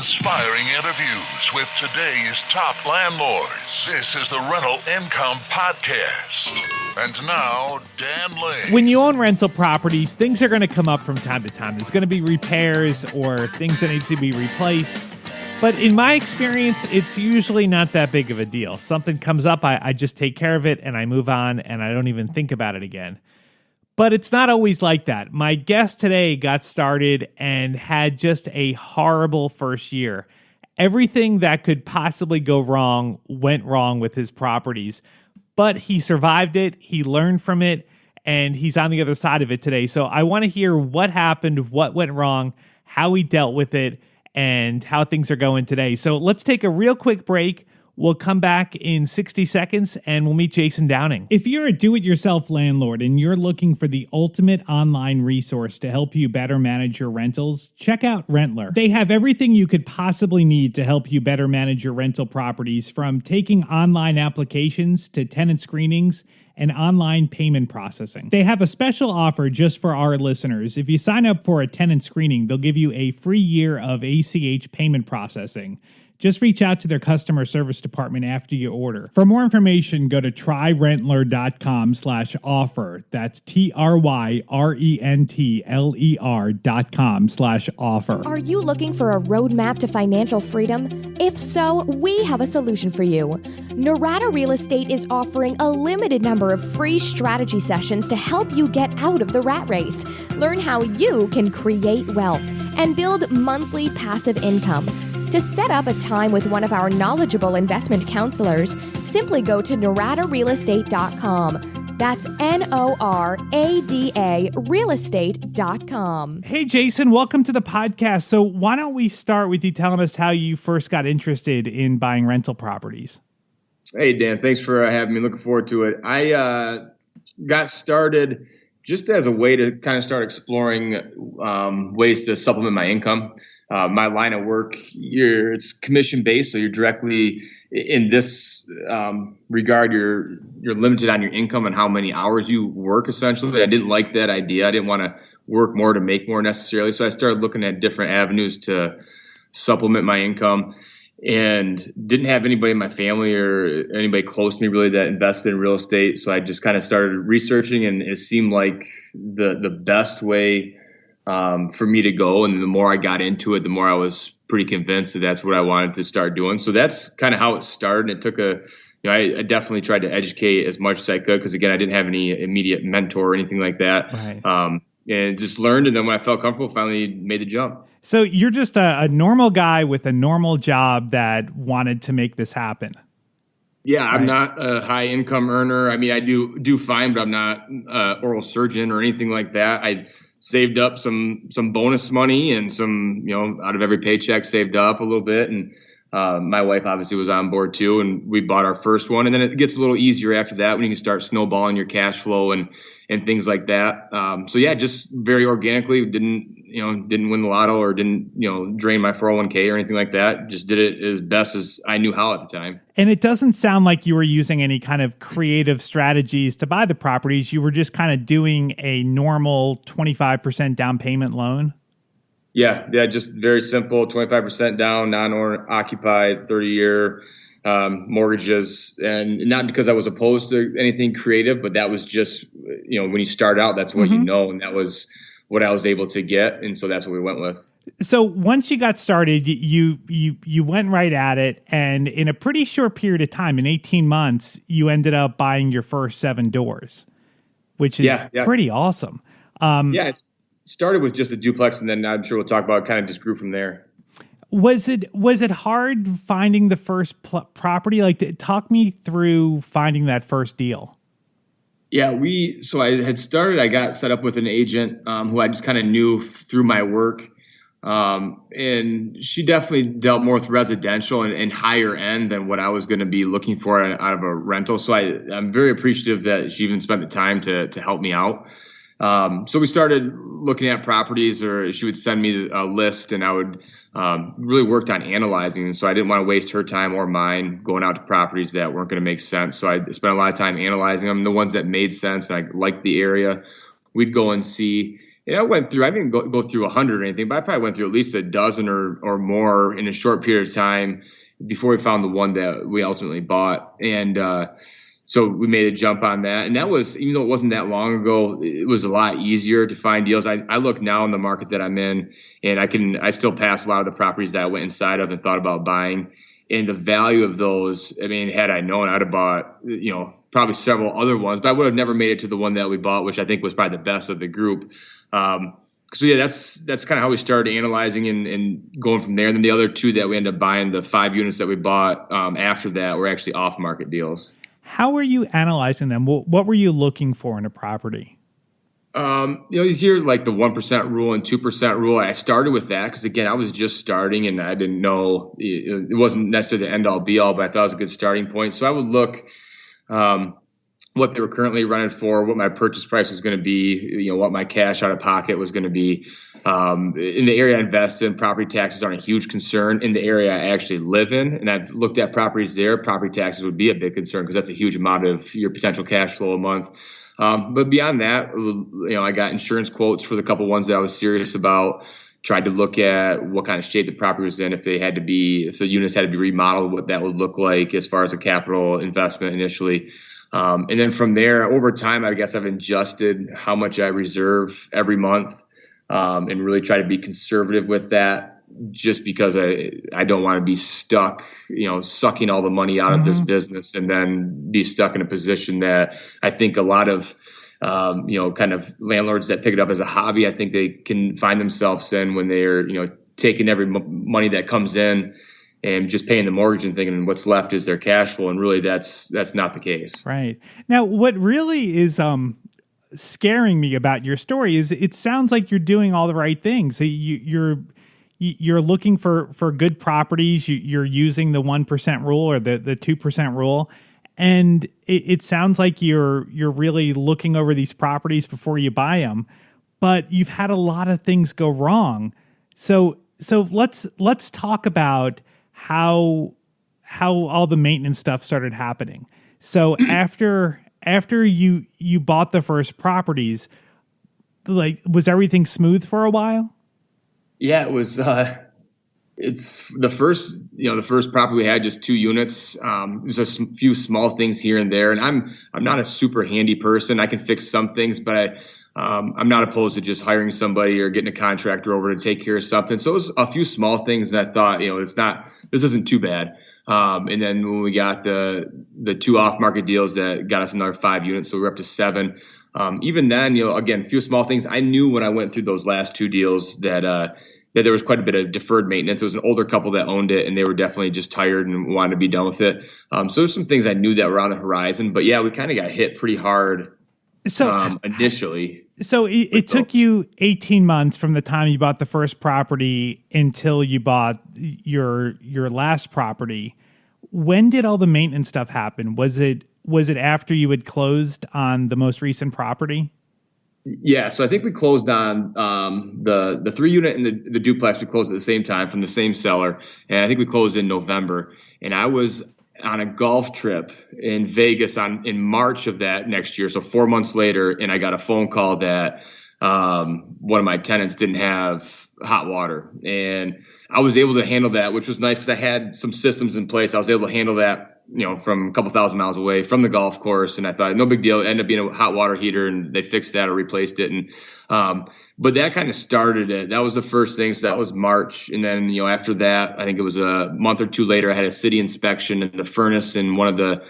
inspiring interviews with today's top landlords. This is the Rental Income Podcast. And now, Dan Lane. When you own rental properties, things are going to come up from time to time. There's going to be repairs or things that need to be replaced. But in my experience, it's usually not that big of a deal. Something comes up, I just take care of it and I move on and I don't even think about it again. But it's not always like that. My guest today got started and had just a horrible first year. Everything that could possibly go wrong went wrong with his properties. But he survived it, he learned from it, and he's on the other side of it today. So I want to hear what happened, what went wrong, how he dealt with it, and how things are going today. So let's take a real quick break. We'll come back in 60 seconds and we'll meet Jason Downing. If you're a do-it-yourself landlord and you're looking for the ultimate online resource to help you better manage your rentals, check out Rentler. They have everything you could possibly need to help you better manage your rental properties, from taking online applications to tenant screenings and online payment processing. They have a special offer just for our listeners. If you sign up for a tenant screening, they'll give you a free year of ACH payment processing. Just reach out to their customer service department after you order. For more information, go to tryrentler.com/offer. That's TRYRENTLER.com/offer. Are you looking for a roadmap to financial freedom? If so, we have a solution for you. Norada Real Estate is offering a limited number of free strategy sessions to help you get out of the rat race. Learn how you can create wealth and build monthly passive income. To set up a time with one of our knowledgeable investment counselors, simply go to noradarealestate.com. That's NORADA realestate.com. Hey, Jason, welcome to the podcast. So why don't we start with you telling us how you first got interested in buying rental properties? Hey, Dan, thanks for having me. Looking forward to it. I got started just as a way to kind of start exploring ways to supplement my income. My line of work, it's commission-based, so you're directly in this regard. You're limited on your income and how many hours you work. Essentially, I didn't like that idea. I didn't want to work more to make more necessarily. So I started looking at different avenues to supplement my income, and didn't have anybody in my family or anybody close to me really that invested in real estate. So I just kind of started researching, and it seemed like the best way for me to go. And the more I got into it, the more I was pretty convinced that that's what I wanted to start doing. So that's kind of how it started. And it took I definitely tried to educate as much as I could, because again, I didn't have any immediate mentor or anything like that. Right. And just learned. And then when I felt comfortable, finally made the jump. So you're just a normal guy with a normal job that wanted to make this happen. Yeah, I'm not a high income earner. I mean, I do fine, but I'm not an oral surgeon or anything like that. I saved up some bonus money and some, out of every paycheck, saved up a little bit. And my wife obviously was on board too. And we bought our first one. And then it gets a little easier after that when you can start snowballing your cash flow and things like that. So yeah, just very organically, didn't win the lotto or didn't, drain my 401k or anything like that. Just did it as best as I knew how at the time. And it doesn't sound like you were using any kind of creative strategies to buy the properties. You were just kind of doing a normal 25% down payment loan. Yeah. Just very simple, 25% down, non-occupied, 30-year mortgages. And not because I was opposed to anything creative, but that was just, when you start out, that's what and that was what I was able to get. And so that's what we went with. So once you got started, you went right at it. And in a pretty short period of time, in 18 months, you ended up buying your first 7 doors, which is pretty awesome. It started with just a duplex, and then I'm sure we'll talk about it, kind of just grew from there. Was it hard finding the first property? Like, talk me through finding that first deal. Yeah, I got set up with an agent who I just kind of knew through my work. And she definitely dealt more with residential and higher end than what I was going to be looking for out of a rental. So I'm very appreciative that she even spent the time to help me out. So we started looking at properties, or she would send me a list, and I would really worked on analyzing them. So I didn't want to waste her time or mine going out to properties that weren't going to make sense. So I spent a lot of time analyzing them. The ones that made sense and I liked the area, we'd go and see. Yeah, I went through. I didn't go through 100 or anything, but I probably went through at least a dozen or more in a short period of time before we found the one that we ultimately bought. And so we made a jump on that. And that was, even though it wasn't that long ago, it was a lot easier to find deals. I look now in the market that I'm in, and I still pass a lot of the properties that I went inside of and thought about buying. And the value of those, I mean, had I known, I'd have bought, probably several other ones, but I would have never made it to the one that we bought, which I think was probably the best of the group. So yeah, that's kind of how we started analyzing and going from there. And then the other two that we ended up buying, the 5 units that we bought after that, were actually off market deals. How were you analyzing them? What were you looking for in a property? You hear like the 1% rule and 2% rule. I started with that because, again, I was just starting and I didn't know, it wasn't necessarily the end all be all, but I thought it was a good starting point. So I would look what they were currently running for, what my purchase price was going to be, what my cash out of pocket was going to be. In the area I invest in, property taxes aren't a huge concern. In the area I actually live in, and I've looked at properties there, property taxes would be a big concern because that's a huge amount of your potential cash flow a month. But beyond that, I got insurance quotes for the couple ones that I was serious about. Tried to look at what kind of shape the property was in, if the units had to be remodeled, what that would look like as far as a capital investment initially. And then from there, over time, I guess I've adjusted how much I reserve every month, and really try to be conservative with that, just because I don't want to be stuck, sucking all the money out of this business and then be stuck in a position that I think a lot of, kind of landlords that pick it up as a hobby, I think they can find themselves in when they're, taking every money that comes in and just paying the mortgage and thinking what's left is their cash flow. And really that's not the case. Right. Now, what really is scaring me about your story is it sounds like you're doing all the right things. So you're looking for good properties. You're using the 1% rule or the 2% rule. And it sounds like you're really looking over these properties before you buy them, but you've had a lot of things go wrong. So let's talk about how all the maintenance stuff started happening. So after you bought the first properties, like, was everything smooth for a while? Yeah, it was. It's the first property we had, just 2 units. There's a few small things here and there, and I'm not a super handy person. I can fix some things, but I'm not opposed to just hiring somebody or getting a contractor over to take care of something. So it was a few small things, and I thought, this isn't too bad. And then when we got the 2 off market deals that got us another 5 units, so we were up to 7. Even then, again, a few small things. I knew when I went through those last 2 deals that there was quite a bit of deferred maintenance. It was an older couple that owned it, and they were definitely just tired and wanted to be done with it. So there's some things I knew that were on the horizon, but yeah, we kind of got hit pretty hard initially. So it took you 18 months from the time you bought the first property until you bought your last property. When did all the maintenance stuff happen? Was it after you had closed on the most recent property? Yeah, so I think we closed on the 3 unit and the duplex. We closed at the same time from the same seller, and I think we closed in November. And I was on a golf trip in Vegas in March of that next year, so 4 months later, and I got a phone call that one of my tenants didn't have hot water, and I was able to handle that, which was nice because I had some systems in place. I was able to handle that, from a couple thousand miles away from the golf course. And I thought, no big deal. It ended up being a hot water heater, and they fixed that or replaced it. And, but that kind of started it. That was the first thing. So that was March. And then, after that, I think it was a month or 2 later, I had a city inspection, and the furnace in one of the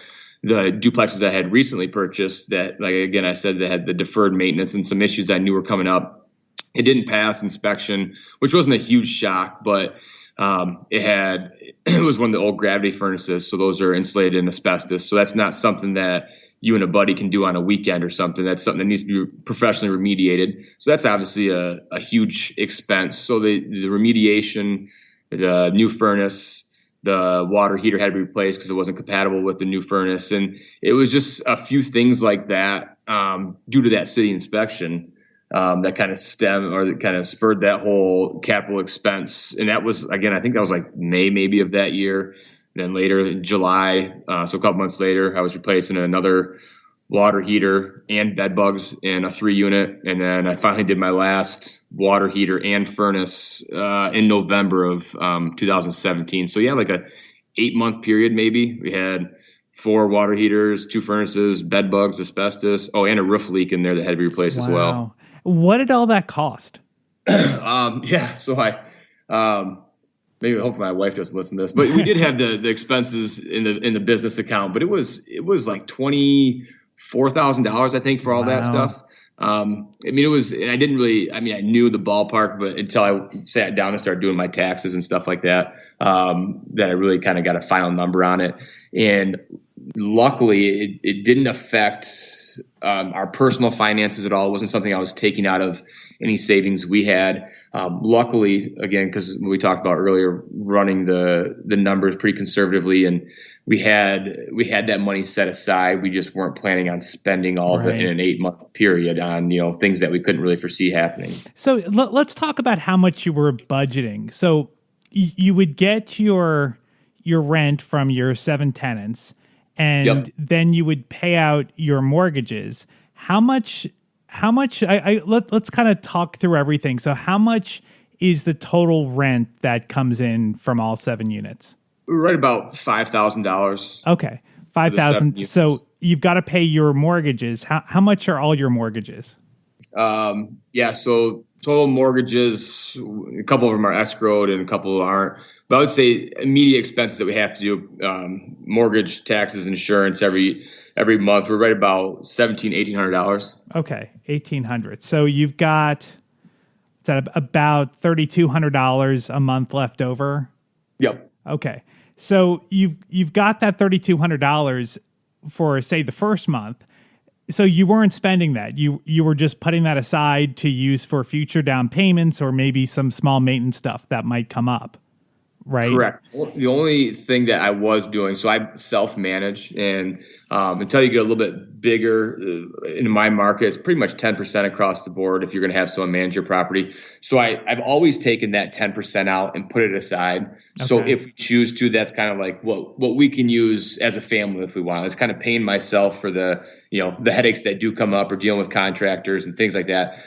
duplexes I had recently purchased that, like, again, I said, they had the deferred maintenance and some issues I knew were coming up. It didn't pass inspection, which wasn't a huge shock, but it was one of the old gravity furnaces. So those are insulated in asbestos. So that's not something that you and a buddy can do on a weekend or something. That's something that needs to be professionally remediated. So that's obviously a huge expense. So the remediation, the new furnace, the water heater had to be replaced because it wasn't compatible with the new furnace. And it was just a few things like that due to that city inspection that kind of spurred that whole capital expense. And that was, again, I think that was like May maybe of that year. And then later in July, so a couple months later, I was replacing another water heater and bed bugs in a 3-unit. And then I finally did my last water heater and furnace in November of 2017. So yeah, like a 8-month period maybe. We had 4 water heaters, 2 furnaces, bed bugs, asbestos, and a roof leak in there that had to be replaced as well. What did all that cost? So I maybe hopefully my wife doesn't listen to this, but we did have the expenses in the business account, but it was like $24,000, I think, for all that stuff. It was, and I didn't really, I knew the ballpark, but until I sat down and started doing my taxes and stuff like that, that I really kind of got a final number on it. And luckily it didn't affect our personal finances at all. It wasn't something I was taking out of any savings we had. Luckily, again, because we talked about earlier, running the numbers pretty conservatively, and we had that money set aside. We just weren't planning on spending all of it in an 8-month period on things that we couldn't really foresee happening. So let's talk about how much you were budgeting. So you would get your rent from your 7 tenants, and then you would pay out your mortgages. How much? Let's kind of talk through everything. So how much is the total rent that comes in from all 7 units? Right about $5,000. Okay, 5,000. So you've got to pay your mortgages. How much are all your mortgages? So total mortgages, a couple of them are escrowed and a couple aren't. But I would say immediate expenses that we have to do, mortgage, taxes, insurance every month, we're right about $1,800. Okay, $1,800. So you've got about $3,200 a month left over. Yep. Okay, so you've got that $3,200 for, say, the first month. So you weren't spending that. You were just putting that aside to use for future down payments or maybe some small maintenance stuff that might come up. Right. Correct. The only thing that I was doing, so I self-manage, and until you get a little bit bigger in my market, it's pretty much 10% across the board if you're going to have someone manage your property. So I've always taken that 10% out and put it aside. Okay. So if we choose to, that's kind of like what we can use as a family if we want. It's kind of paying myself for the headaches that do come up or dealing with contractors and things like that.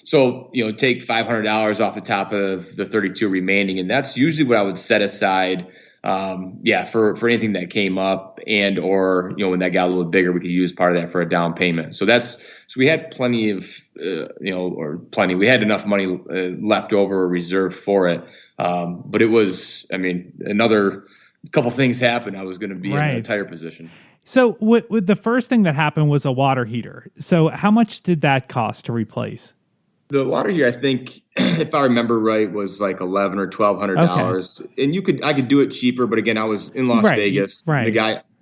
So take $500 off the top of the 32 remaining, and that's usually what I would set aside. For anything that came up, and or when that got a little bigger, we could use part of that for a down payment. So we had plenty of we had enough money left over or reserved for it. But it was, another couple things happened. I was going to be in a tighter position. So with the first thing that happened was a water heater. So how much did that cost to replace? The water heater, I think, if I remember right, was like $1,100 or $1,200, and I could do it cheaper. But again, I was in Las Vegas. Right.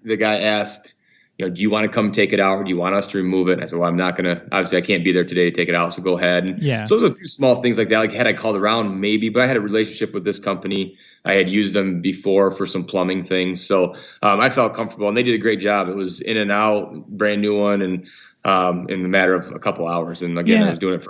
The guy asked, do you want to come take it out, or do you want us to remove it? And I said, well, I'm not gonna. Obviously, I can't be there today to take it out, so go ahead. And so there's a few small things like that. Like had I called around, maybe, but I had a relationship with this company. I had used them before for some plumbing things, so I felt comfortable, and they did a great job. It was in and out, brand new one, and in the matter of a couple hours. And again, I was doing it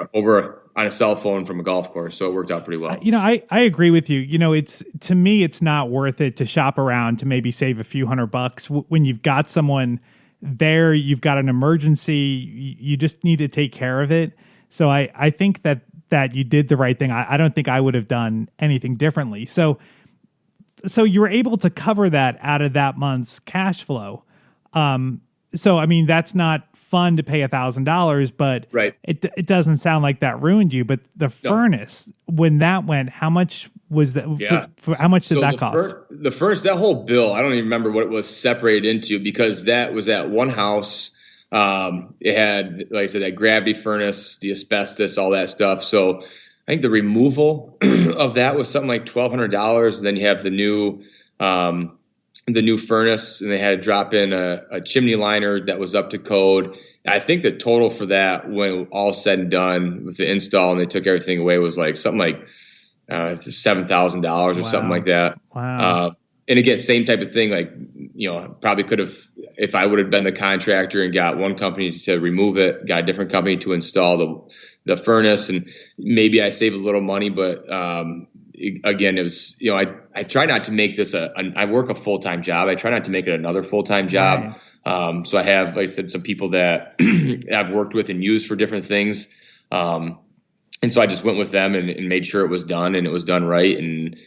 on a cell phone from a golf course, so it worked out pretty well. I agree with you. To me, it's not worth it to shop around to maybe save a few $100 when you've got someone there. You've got an emergency. You just need to take care of it. So I think that you did the right thing. I don't think I would have done anything differently. So you were able to cover that out of that month's cash flow. That's not fun to pay $1,000, but it doesn't sound like that ruined you. But the furnace, when that went, how much was that? How much did that cost? The furnace, that whole bill, I don't even remember what it was separated into, because that was at one house. It had, like I said, that gravity furnace, the asbestos, all that stuff. So I think the removal of that was something like $1,200. And then you have the new furnace, and they had to drop in a chimney liner that was up to code. I think the total for that, when all said and done with the install and they took everything away, was like something like $7,000 or something like that. Wow. And again, same type of thing. Like, probably could have, if I would have been the contractor and got one company to remove it, got a different company to install the furnace, and maybe I saved a little money, but again, it was, I try not to make this I work a full-time job. I try not to make it another full-time job. So I have, like I said, some people that I've worked with and used for different things. And so I just went with them and made sure it was done and it was done right, and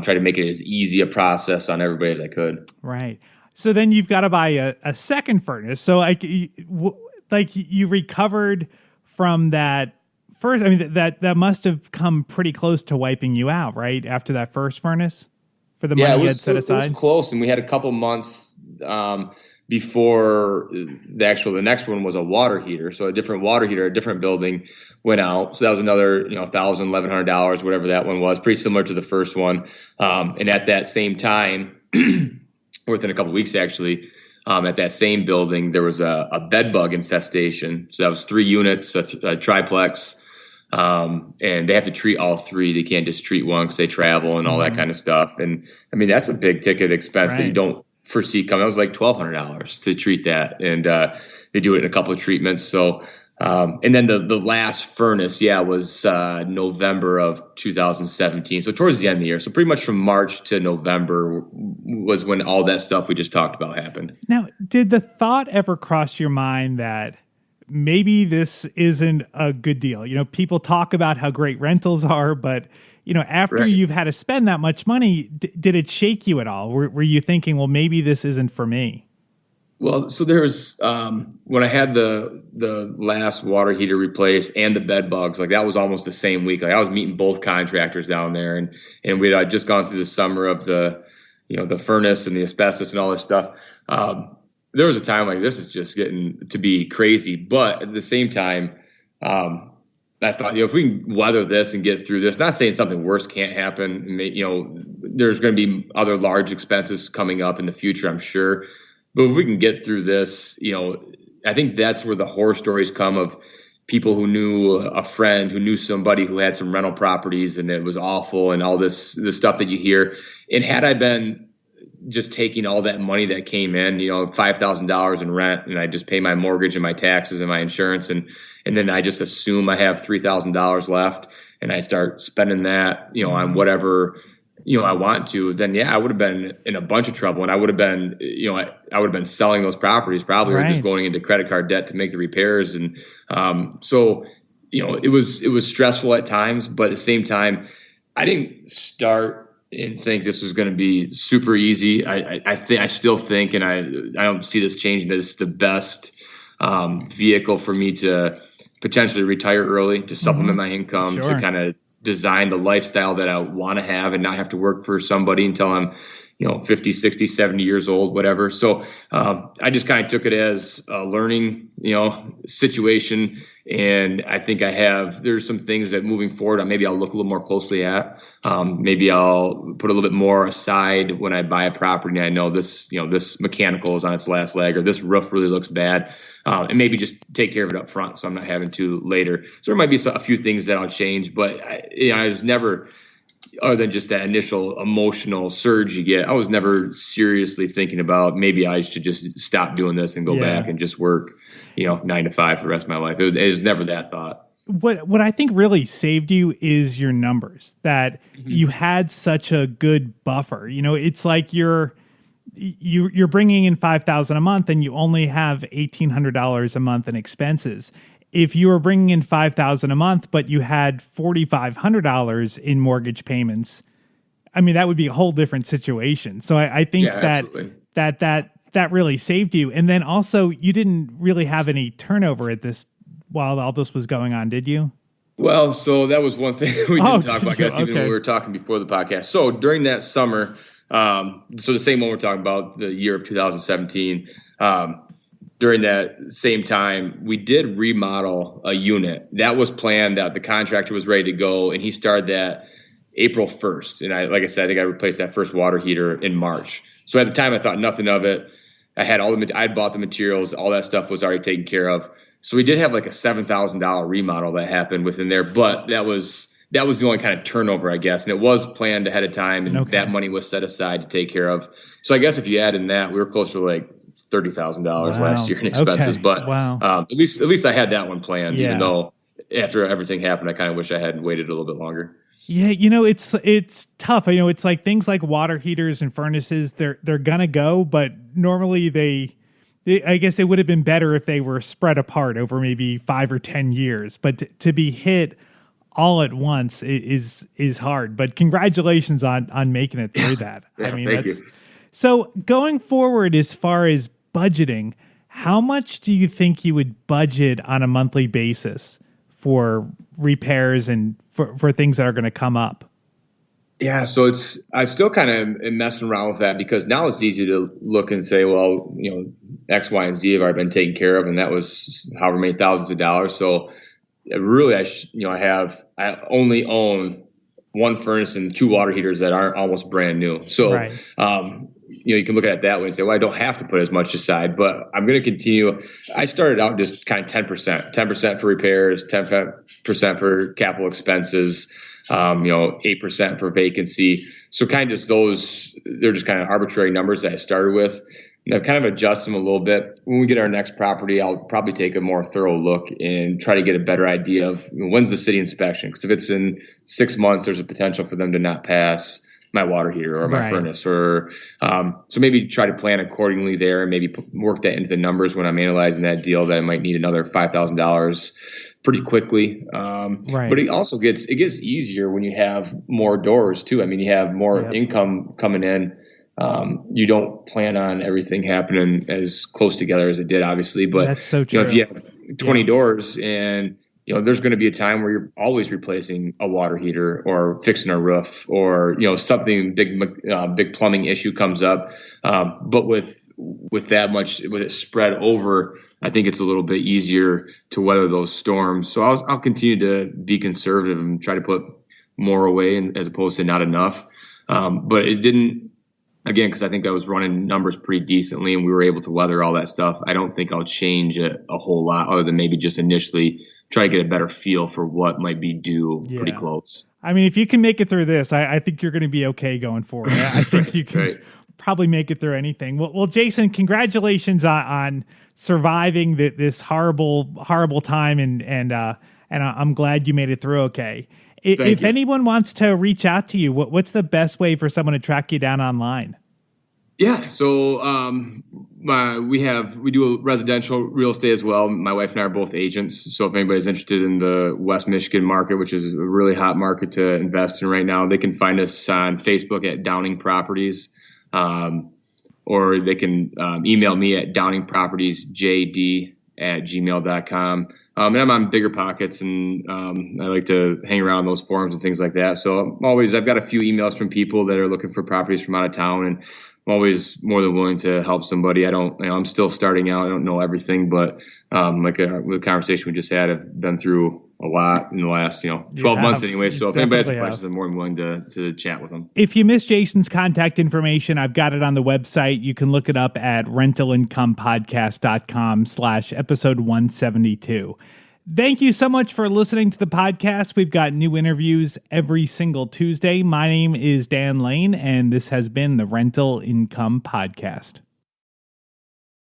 tried to make it as easy a process on everybody as I could. Right. So then you've got to buy a second furnace. So you recovered from that first. I mean, that must have come pretty close to wiping you out, right? After that first furnace, for the money you had set aside. It was close, and we had a couple months before the next one was a water heater. So a different water heater, a different building went out. So that was another, $1,000, $1,100, whatever that one was, pretty similar to the first one. And at that same time, within a couple of weeks, actually, at that same building, there was a bedbug infestation. So that was 3 units, a triplex. And they have to treat all 3. They can't just treat one because they travel and all that kind of stuff. And I mean, that's a big ticket expense that you don't foresee coming. That was like $1,200 to treat that. And they do it in a couple of treatments. So, and then the last furnace, was November of 2017. So towards the end of the year. So pretty much from March to November was when all that stuff we just talked about happened. Now, did the thought ever cross your mind that maybe this isn't a good deal? People talk about how great rentals are, but after you've had to spend that much money, did it shake you at all? Were you thinking, well, maybe this isn't for me? Well, so there's when I had the last water heater replaced and the bed bugs, like that was almost the same week. Like I was meeting both contractors down there, and we had just gone through the summer of the furnace and the asbestos and all this stuff. There was a time like this is just getting to be crazy, but at the same time, I thought, if we can weather this and get through this, not saying something worse can't happen. There's going to be other large expenses coming up in the future, I'm sure. But if we can get through this, I think that's where the horror stories come of people who knew a friend, who knew somebody who had some rental properties and it was awful and all this stuff that you hear. And had I been just taking all that money that came in, $5,000 in rent, and I just pay my mortgage and my taxes and my insurance, and then I just assume I have $3,000 left, and I start spending that, on whatever, I want to, then I would have been in a bunch of trouble, and I would have been, I would have been selling those properties probably, or just going into credit card debt to make the repairs, and so it was stressful at times, but at the same time, I didn't start and think this was going to be super easy. I still think, and I don't see this changing, that it's the best vehicle for me to potentially retire early, to supplement my income, to kind of design the lifestyle that I want to have and not have to work for somebody until I'm 50, 60, 70 years old, whatever. So I just kind of took it as a learning, situation. And I think there's some things that moving forward, maybe I'll look a little more closely at. Maybe I'll put a little bit more aside when I buy a property and I know this, this mechanical is on its last leg, or this roof really looks bad. And maybe just take care of it up front so I'm not having to later. So there might be a few things that I'll change, but I was never, other than just that initial emotional surge you get, I was never seriously thinking about maybe I should just stop doing this and go back and just work, 9 to 5 for the rest of my life. It was never that thought. What I think really saved you is your numbers, that you had such a good buffer. It's like you're bringing in $5,000 a month and you only have $1,800 a month in expenses. If you were bringing in $5,000 a month, but you had $4,500 in mortgage payments, I mean, that would be a whole different situation. So I think that really saved you. And then also, you didn't really have any turnover at this while all this was going on, did you? Well, so that was one thing we didn't talk about, I guess, even when we were talking before the podcast. So during that summer, so the same one we're talking about, the year of 2017, during that same time, we did remodel a unit. That was planned, that the contractor was ready to go, and he started that April 1st. And I think I replaced that first water heater in March. So at the time, I thought nothing of it. I'd bought the materials, all that stuff was already taken care of. So we did have like a $7,000 remodel that happened within there, but that was the only kind of turnover, I guess. And it was planned ahead of time, and that money was set aside to take care of. So I guess if you add in that, we were closer to like $30,000 last year in expenses. But at least I had that one planned, even though after everything happened, I kind of wish I had waited a little bit longer. Yeah, it's tough. It's like things like water heaters and furnaces, they're gonna go, but normally they I guess it would have been better if they were spread apart over maybe 5 or 10 years, but to be hit all at once is hard. But congratulations on making it through that. Yeah, I mean, thank you. So going forward, as far as budgeting, how much do you think you would budget on a monthly basis for repairs and for things that are going to come up? Yeah, so I still kind of am messing around with that because now it's easy to look and say, well, X, Y, and Z have already been taken care of, and that was however many thousands of dollars. So really, I only own one furnace and 2 water heaters that aren't almost brand new. So, Right. You can look at it that way and say, well, I don't have to put as much aside, but I'm going to continue. I started out just kind of 10% for repairs, 10% for capital expenses, 8% for vacancy. So kind of just they're just kind of arbitrary numbers that I started with. And I've kind of adjusted them a little bit. When we get our next property, I'll probably take a more thorough look and try to get a better idea of when's the city inspection. Because if it's in 6 months, there's a potential for them to not pass my water heater or my furnace, or so maybe try to plan accordingly there and maybe work that into the numbers when I'm analyzing that deal that I might need another $5,000 pretty quickly. But it also gets easier when you have more doors too. I mean, you have more income coming in. You don't plan on everything happening as close together as it did, obviously, but that's so true. If you have 20 doors and there's going to be a time where you're always replacing a water heater or fixing a roof or, something big plumbing issue comes up. But with it spread over, I think it's a little bit easier to weather those storms. So I'll continue to be conservative and try to put more away as opposed to not enough. But it didn't, again, because I think I was running numbers pretty decently and we were able to weather all that stuff. I don't think I'll change a whole lot other than maybe just initially try to get a better feel for what might be due pretty close. I mean, if you can make it through this, I think you're going to be okay going forward. I think you can probably make it through anything. Well, Jason, congratulations on surviving this horrible time, and I'm glad you made it through okay. If anyone wants to reach out to you, what's the best way for someone to track you down online? Yeah, so we do residential real estate as well. My wife and I are both agents. So if anybody's interested in the West Michigan market, which is a really hot market to invest in right now, they can find us on Facebook at Downing Properties, or they can email me at downingpropertiesjd@gmail.com. And I'm on Bigger Pockets, and I like to hang around those forums and things like that. So I've got a few emails from people that are looking for properties from out of town, and I'm always more than willing to help somebody. I'm still starting out. I don't know everything, but with the conversation we just had, I've been through a lot in the last 12 months anyway. So if anybody has questions, I'm more than willing to chat with them. If you missed Jason's contact information, I've got it on the website. You can look it up at rentalincomepodcast.com/episode 172. Thank you so much for listening to the podcast. We've got new interviews every single Tuesday. My name is Dan Lane, and this has been the Rental Income Podcast.